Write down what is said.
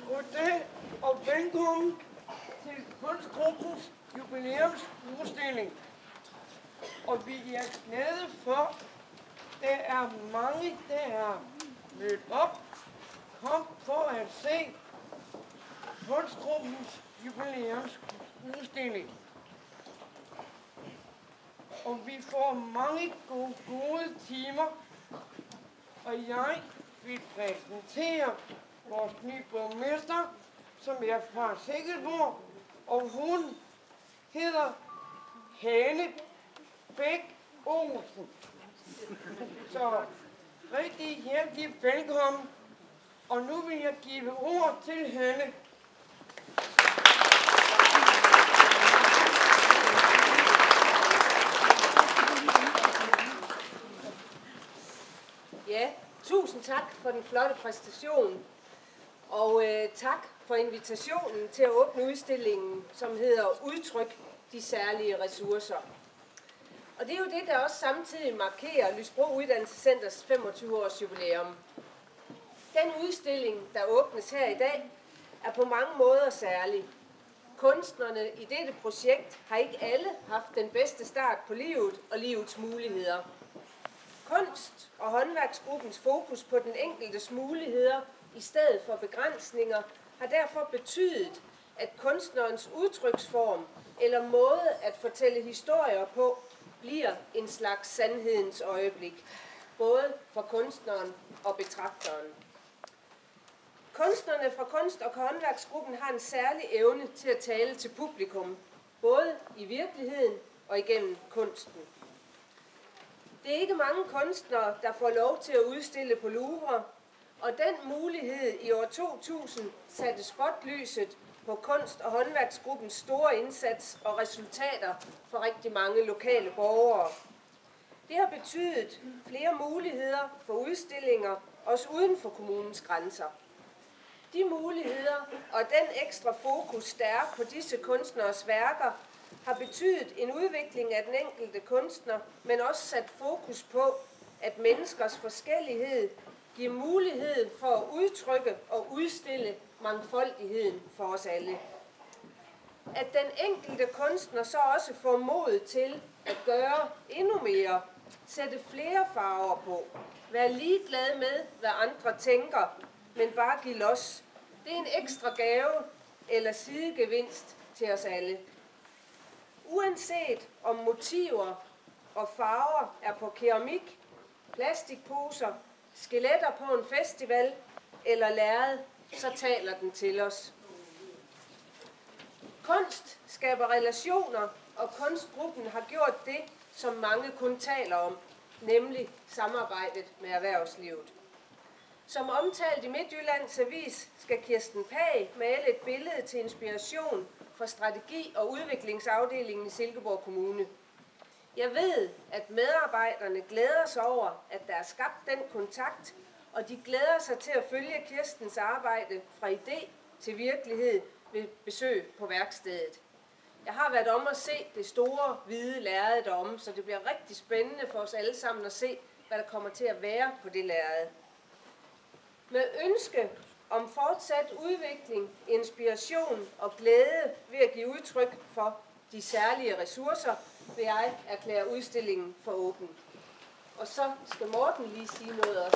Goddag og velkommen til kunstgruppens jubilæumsudstilling. Og vi er glade for, der er mange, der er mødt op, kom for at se kunstgruppens jubilæumsudstilling. Og vi får mange gode timer, og jeg vil præsentere vores nye borgmester, som er fra Silkeborg, og hun hedder Hanne Bæk Olsen. Så rigtig hjertelig velkommen, og nu vil jeg give ord til Hanne. Ja, tusind tak for den flotte præstation, og tak for invitationen til at åbne udstillingen, som hedder Udtryk de særlige ressourcer. Og det er jo det, der også samtidig markerer Lysbro Uddannelsescenters 25-års jubilæum. Den udstilling, der åbnes her i dag, er på mange måder særlig. Kunstnerne i dette projekt har ikke alle haft den bedste start på livet og livets muligheder. Kunst- og håndværksgruppens fokus på den enkeltes muligheder i stedet for begrænsninger har derfor betydet, at kunstnerens udtryksform eller måde at fortælle historier på bliver en slags sandhedens øjeblik, både for kunstneren og betragteren. Kunstnerne fra Kunst- og håndværksgruppen har en særlig evne til at tale til publikum, både i virkeligheden og igennem kunsten. Det er ikke mange kunstnere, der får lov til at udstille på Louvre, og den mulighed i år 2000 satte spotlyset på Kunst- og håndværksgruppens store indsats og resultater for rigtig mange lokale borgere. Det har betydet flere muligheder for udstillinger, også uden for kommunens grænser. De muligheder og den ekstra fokus, der er på disse kunstneres værker, har betydet en udvikling af den enkelte kunstner, men også sat fokus på, at menneskers forskellighed giver mulighed for at udtrykke og udstille mangfoldigheden for os alle. At den enkelte kunstner så også får mod til at gøre endnu mere, sætte flere farver på, være ligeglad med, hvad andre tænker, men bare give los. Det er en ekstra gave eller sidegevinst til os alle. Uanset om motiver og farver er på keramik, plastikposer, skeletter på en festival eller lærred, så taler den til os. Kunst skaber relationer, og kunstgruppen har gjort det, som mange kun taler om, nemlig samarbejdet med erhvervslivet. Som omtalt i Midtjyllands Avis skal Kirsten Pag male et billede til inspiration for strategi- og udviklingsafdelingen i Silkeborg Kommune. Jeg ved, at medarbejderne glæder sig over, at der er skabt den kontakt, og de glæder sig til at følge Kirstens arbejde fra idé til virkelighed ved besøg på værkstedet. Jeg har været om at se det store, hvide lærred deromme, så det bliver rigtig spændende for os alle sammen at se, hvad der kommer til at være på det lærred. Med ønske om fortsat udvikling, inspiration og glæde ved at give udtryk for de særlige ressourcer, vil jeg erklære udstillingen for åben. Og så skal Morten lige sige noget også.